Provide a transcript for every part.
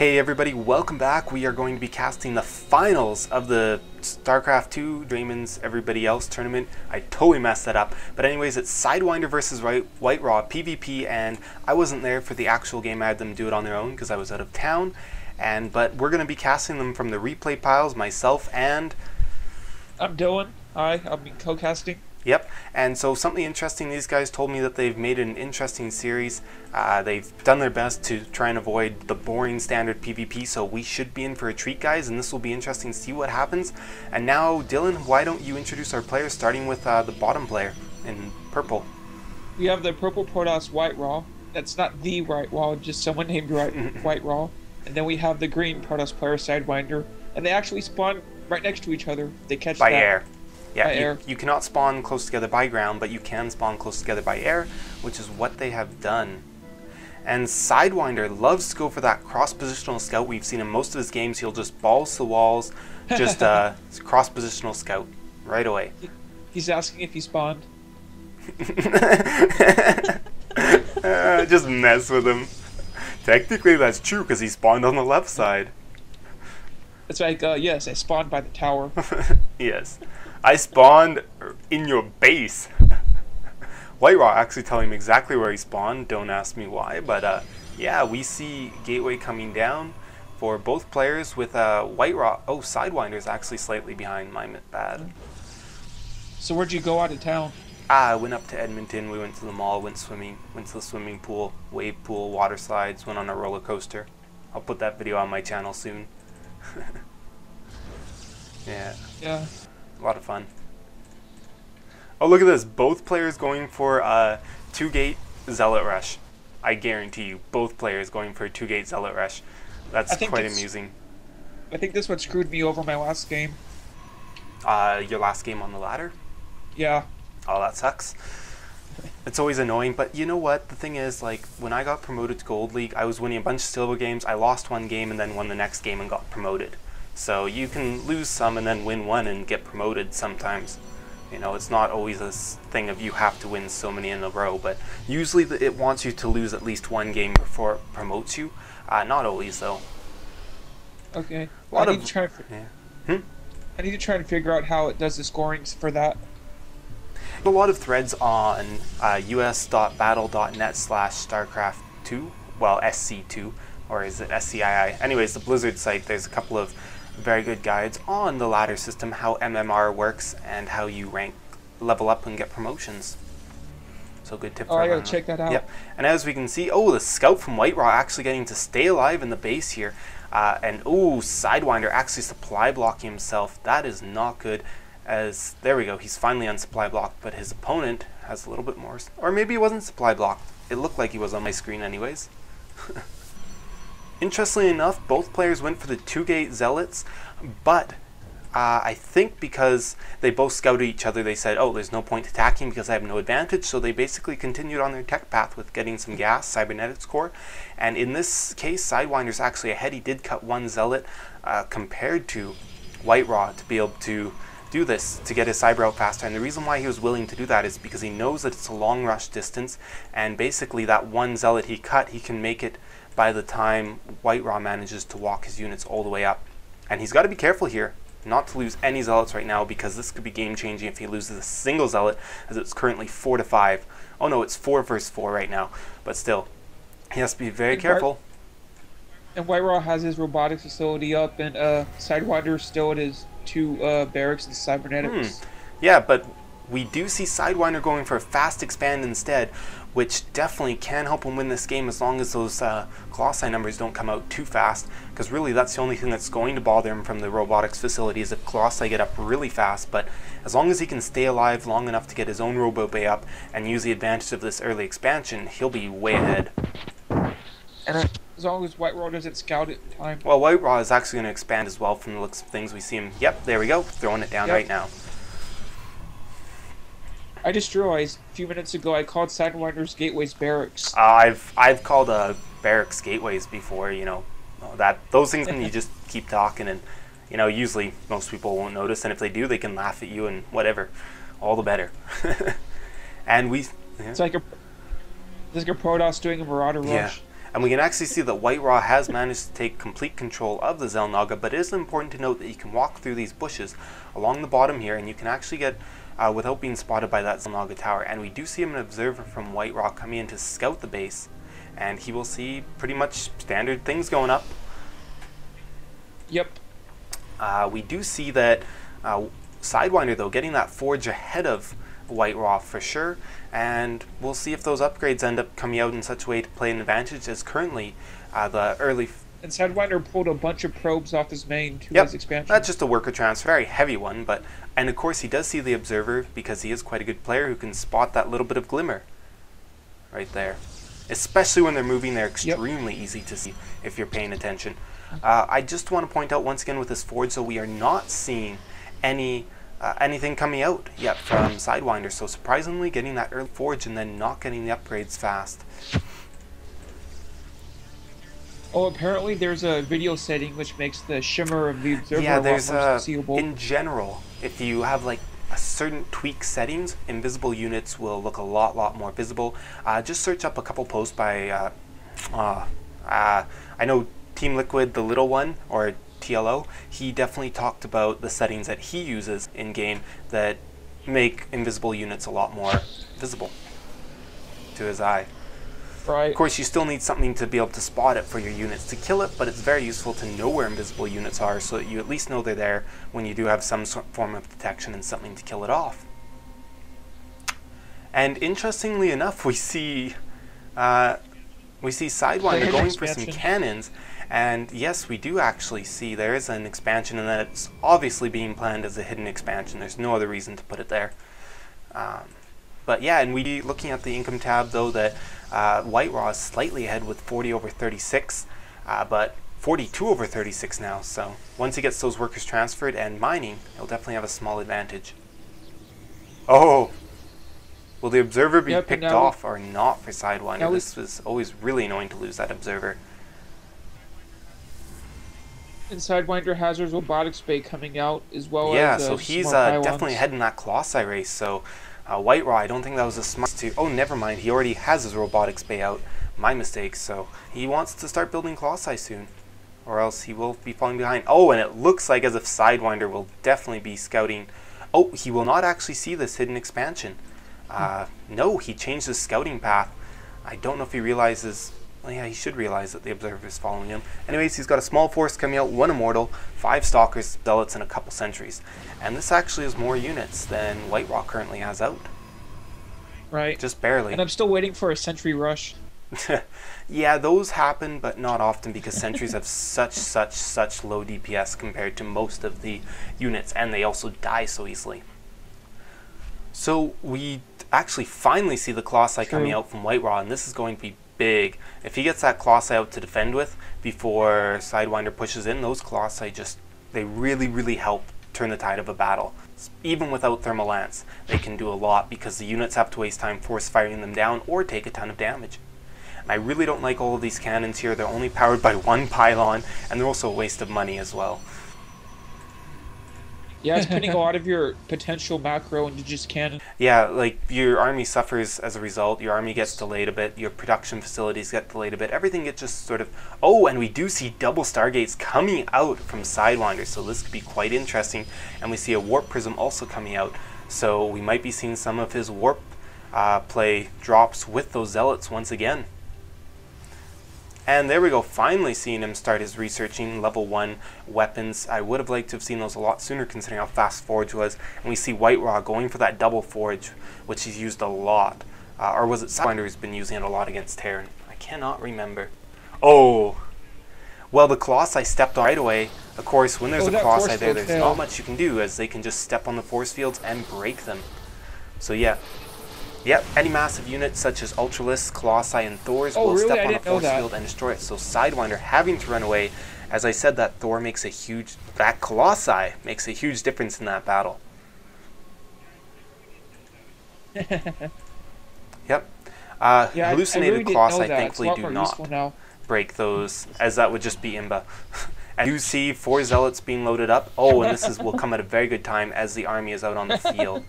Hey everybody, welcome back. We are going to be casting the finals of the StarCraft 2 Draemns Everybody Else tournament. I totally messed that up. But anyways, it's Sidewinder versus WhiteRa PvP, and I wasn't there for the actual game. I had them do it on their own because I was out of town. But we're going to be casting them from the replay piles, myself and... I'm Dylan. Hi, I'll be co-casting. Yep, and so something interesting, these guys told me that they've made an interesting series. They've done their best to try and avoid the boring standard PvP, so we should be in for a treat, guys, and this will be interesting to see what happens. And now, Dylan, why don't you introduce our players, starting with the bottom player in purple. We have the purple Protoss WhiteRa. That's not the WhiteRa, just someone named WhiteRa. And then we have the green Protoss player Sidewinder, and they actually spawn right next to each other. They catch by that. air. Yeah, air. You cannot spawn close together by ground, but you can spawn close together by air, which is what they have done. And Sidewinder loves to go for that cross-positional scout. We've seen in most of his games, he'll just balls to the walls, just cross-positional scout right away. He's asking if he spawned. Just mess with him. Technically, that's true because he spawned on the left side. It's like, yes, I spawned by the tower. Yes. I spawned in your base. WhiteRa actually telling him exactly where he spawned. Don't ask me why, but yeah, we see gateway coming down for both players with WhiteRa. Oh, Sidewinder's actually slightly behind. My bad. So where'd you go out of town? I went up to Edmonton. We went to the mall, went swimming, went to the swimming pool, wave pool, water slides, went on a roller coaster. I'll put that video on my channel soon. Yeah. Yeah. A lot of fun. Oh, look at this. Both players going for a 2-gate Zealot Rush. I guarantee you, both players going for a 2-gate Zealot Rush. That's quite amusing. I think this one screwed me over my last game. Your last game on the ladder? Yeah. Oh, that sucks. It's always annoying, but you know what? The thing is, like, when I got promoted to Gold League, I was winning a bunch of silver games. I lost one game and then won the next game and got promoted. So you can lose some and then win one and get promoted sometimes. You know, it's not always a thing of you have to win so many in a row, but usually it wants you to lose at least one game before it promotes you. Not always, though. Okay. I need to try and figure out how it does the scorings for that. A lot of threads on us.battle.net/StarCraft2, well, SC2, or is it SCII? Anyways, the Blizzard site, there's a couple of very good guides on the ladder system, how MMR works, and how you rank, level up, and get promotions. So good tip for everyone. I gotta check that out. Yep. And as we can see, oh, the scout from WhiteRa actually getting to stay alive in the base here. And oh, Sidewinder actually supply blocking himself. That is not good. As there we go, he's finally on supply block, but his opponent has a little bit more, or maybe he wasn't supply blocked. It looked like he was on my screen anyways. Interestingly enough, both players went for the 2-gate Zealots, but I think because they both scouted each other, they said, oh, there's no point attacking because I have no advantage, so they basically continued on their tech path with getting some gas, cybernetics core, and in this case, Sidewinder's actually ahead. He did cut one Zealot compared to WhiteRa to be able to do this, to get his cyber out faster, and the reason why he was willing to do that is because he knows that it's a long rush distance, and basically that one Zealot he cut, he can make it by the time WhiteRa manages to walk his units all the way up. And he's got to be careful here not to lose any Zealots right now, because this could be game changing if he loses a single Zealot, as it's currently 4-5. Oh no, it's 4 versus 4 right now, but still, he has to be very careful. And WhiteRa has his robotics facility up, and Sidewinder still at his 2 barracks and cybernetics. Yeah, but we do see Sidewinder going for a fast expand instead, which definitely can help him win this game as long as those Colossi numbers don't come out too fast, because really that's the only thing that's going to bother him from the robotics facility is if Colossi get up really fast. But as long as he can stay alive long enough to get his own Robo Bay up and use the advantage of this early expansion, he'll be way ahead. And as long as WhiteRa doesn't scout it in time. Well, WhiteRa is actually going to expand as well from the looks of things. We see him, yep, there we go, throwing it down right now. I just realized a few minutes ago I called Sidewinder's Gateways barracks. I've called barracks gateways before, you know, those things when you just keep talking, and you know, usually most people won't notice, and if they do, they can laugh at you and whatever, all the better. And we, It's like a Protoss doing a Marauder rush. And we can actually see that WhiteRa has managed to take complete control of the Xel'Naga, but it is important to note that you can walk through these bushes along the bottom here, and you can actually get, without being spotted by that Xel'Naga tower. And we do see an observer from WhiteRa coming in to scout the base, and he will see pretty much standard things going up. Yep. We do see that Sidewinder, though, getting that forge ahead of WhiteRa for sure, and we'll see if those upgrades end up coming out in such a way to play an advantage, as currently the early... And Sidewinder pulled a bunch of probes off his main to Yep, his expansion. that's just a worker transfer, very heavy one, but... And of course he does see the observer, because he is quite a good player who can spot that little bit of glimmer right there. Especially when they're moving, they're extremely easy to see if you're paying attention. I just want to point out once again with this forge, so we are not seeing anything coming out yet from Sidewinder, so surprisingly getting that early forge and then not getting the upgrades fast. Oh, apparently there's a video setting which makes the shimmer of the observer Yeah, a there's lot more seeable. in general, if you have like a certain tweak settings, invisible units will look a lot more visible. Just search up a couple posts by I know Team Liquid, the little one, or TLO, he definitely talked about the settings that he uses in game that make invisible units a lot more visible to his eye. Right. Of course, you still need something to be able to spot it for your units to kill it, but it's very useful to know where invisible units are so that you at least know they're there when you do have some form of detection and something to kill it off. And interestingly enough, we see Sidewinder going for some cannons, and yes, we do actually see there is an expansion, and that it's obviously being planned as a hidden expansion. There's no other reason to put it there. But yeah, and we looking at the income tab though that WhiteRa is slightly ahead with 40 over 36, but 42 over 36 now. So once he gets those workers transferred and mining, he'll definitely have a small advantage. Oh, will the observer be picked off or not for Sidewinder? This was always really annoying to lose that observer. And Sidewinder has his robotics bay coming out as well. Yeah, as, so he's definitely ahead in that Colossi race. So WhiteRa, I don't think that was a smart to... Oh, never mind. He already has his robotics bay out. My mistake. So he wants to start building Colossi soon, or else he will be falling behind. Oh, and it looks like as if Sidewinder will definitely be scouting. Oh, he will not actually see this hidden expansion. No, he changed his scouting path. I don't know if he realizes... Well, yeah, he should realize that the observer is following him. Anyways, he's got a small force coming out, 1 immortal, 5 stalkers, zealots, and a couple sentries. And this actually is more units than WhiteRa currently has out. Right. Just barely. And I'm still waiting for a sentry rush. Yeah, those happen, but not often because sentries have such low DPS compared to most of the units, and they also die so easily. So we actually finally see the Colossi coming out from WhiteRa, and this is going to be big. If he gets that Colossi out to defend with before Sidewinder pushes in, those Colossi just, they really help turn the tide of a battle. Even without Thermal Lance, they can do a lot because the units have to waste time force firing them down or take a ton of damage. And I really don't like all of these cannons here. They're only powered by 1 pylon, and they're also a waste of money as well. Yeah, it's putting a lot of your potential macro into just cannon. Yeah, like your army suffers as a result. Your army gets delayed a bit. Your production facilities get delayed a bit. Everything gets just sort of... Oh, and we do see double Stargates coming out from Sidewinder, so this could be quite interesting. And we see a Warp Prism also coming out, so we might be seeing some of his Warp play drops with those Zealots once again. And there we go, finally seeing him start his researching level 1 weapons. I would have liked to have seen those a lot sooner considering how fast Forge was. And we see WhiteRa going for that double Forge, which he's used a lot. Or was it Sidewinder who's been using it a lot against Terran? I cannot remember. Oh! Well, the Colossi stepped on right away. Of course, when there's a Colossi there, there's not much you can do, as they can just step on the force fields and break them. So yeah. Yep, any massive units such as Ultralisks, Colossi, and Thors will step on a force field and destroy it. So Sidewinder having to run away. As I said, that Thor makes a huge... That Colossi makes a huge difference in that battle. Yep. Hallucinated Colossi thankfully do not break those, as that would just be Imba. And you see 4 Zealots being loaded up. Oh, and this will come at a very good time as the army is out on the field.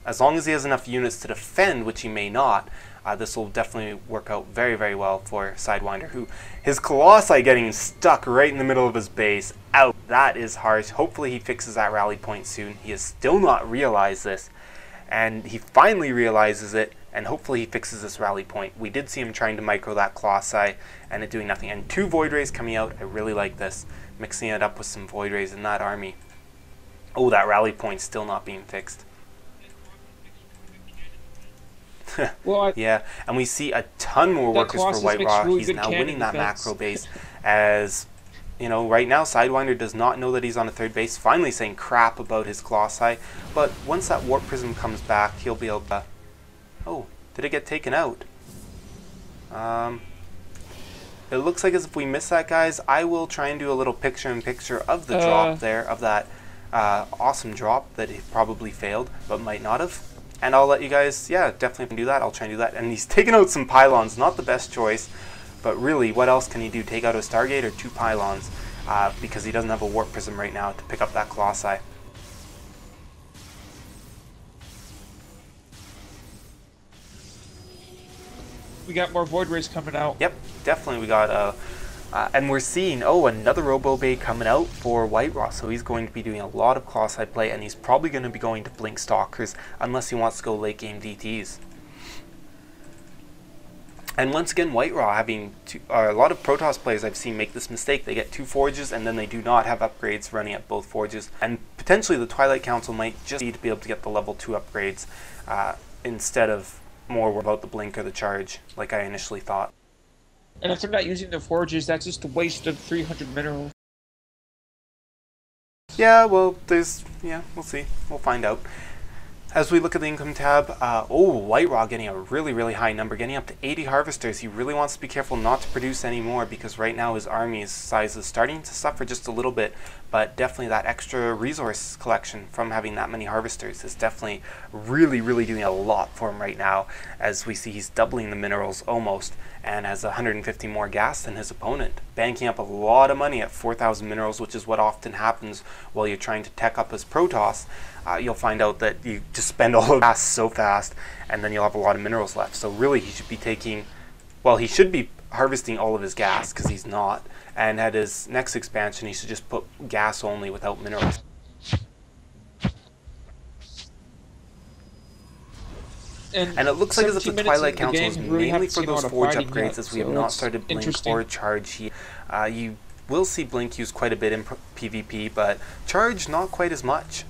As long as he has enough units to defend, which he may not, This will definitely work out very, very well for Sidewinder, who his Colossi getting stuck right in the middle of his base. Out. That is harsh. Hopefully he fixes that rally point soon. He has still not realized this, and he finally realizes it, and hopefully he fixes this rally point. We did see him trying to micro that Colossi and it doing nothing. And 2 Void Rays coming out. I really like this. Mixing it up with some Void Rays in that army. Oh, that rally point still not being fixed. Well, yeah, and we see a ton more workers for WhiteRa. Really he's now winning that defense. macro base, as you know, right now Sidewinder does not know that he's on a 3rd base, finally saying crap about his Colossi, but once that Warp Prism comes back, he'll be able to... Oh, did it get taken out? It looks like as if we miss that, guys. I will try and do a little picture-in-picture of the drop there, of that awesome drop that he probably failed, but might not have. And I'll let you guys, yeah, definitely do that. I'll try and do that. And he's taking out some pylons, not the best choice, but really, what else can he do? Take out a Stargate or 2 pylons, because he doesn't have a Warp Prism right now to pick up that Colossi. We got more Void Rays coming out. Yep, definitely we got and we're seeing, oh, another Robo Bay coming out for WhiteRa, so he's going to be doing a lot of Colossi play, and he's probably going to be going to Blink Stalkers unless he wants to go late game DTs. And once again, WhiteRa having a lot of Protoss players I've seen make this mistake. They get 2 forges and then they do not have upgrades running at both forges, and potentially the Twilight Council might just need to be able to get the level 2 upgrades instead of more about the blink or the charge like I initially thought. And if they're not using the forges, that's just a waste of 300 minerals. Yeah, well, we'll see. We'll find out. As we look at the income tab, WhiteRa getting a really, really high number, getting up to 80 harvesters. He really wants to be careful not to produce any more, because right now his army's size is starting to suffer just a little bit, but definitely that extra resource collection from having that many harvesters is definitely really, really doing a lot for him right now, as we see he's doubling the minerals almost, and has 150 more gas than his opponent, banking up a lot of money at 4,000 minerals, which is what often happens while you're trying to tech up as Protoss. You'll find out that you just spend all of gas so fast, and then you'll have a lot of minerals left. So really he should be taking, well, he should be harvesting all of his gas, because he's not, and at his next expansion he should just put gas only without minerals. And it looks like as if the Twilight Council is mainly for those forge upgrades, as we have not started Blink or Charge yet. You will see Blink used quite a bit in PvP, but Charge not quite as much.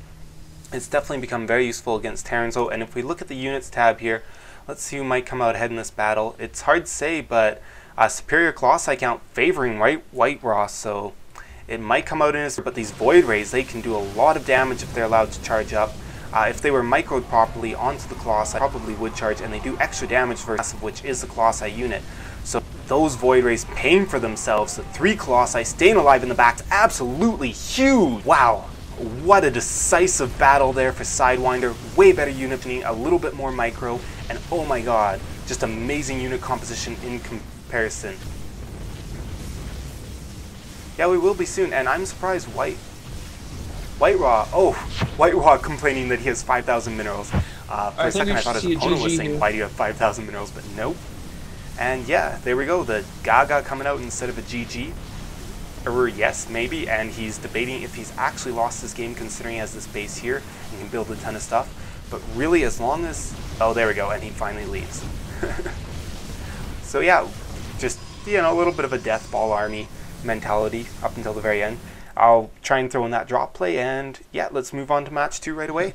It's definitely become very useful against Terrans though, and if we look at the units tab here, let's see who might come out ahead in this battle. It's hard to say, but superior Colossi count favoring WhiteRa, so it might come out in his, but these Void Rays, they can do a lot of damage if they're allowed to charge up. If they were microed properly onto the Colossi, probably would charge, and they do extra damage for massive, which is the Colossi unit. So those Void Rays paying for themselves, the 3 Colossi staying alive in the back, is absolutely huge. Wow. What a decisive battle there for Sidewinder. Way better unit than a little bit more micro, and oh my god, just amazing unit composition in comparison. Yeah, we will be soon, and I'm surprised WhiteRa complaining that he has 5,000 minerals. For a second I thought his opponent was saying, why do you have 5,000 minerals, but nope. And yeah, there we go, the Gaga coming out instead of a GG. Or yes, maybe, and he's debating if he's actually lost his game, considering he has this base here and can build a ton of stuff. But really, as long as... Oh, there we go, and he finally leaves. So yeah, just, you know, a little bit of a death ball army mentality up until the very end. I'll try and throw in that drop play, and yeah, let's move on to match 2 right away.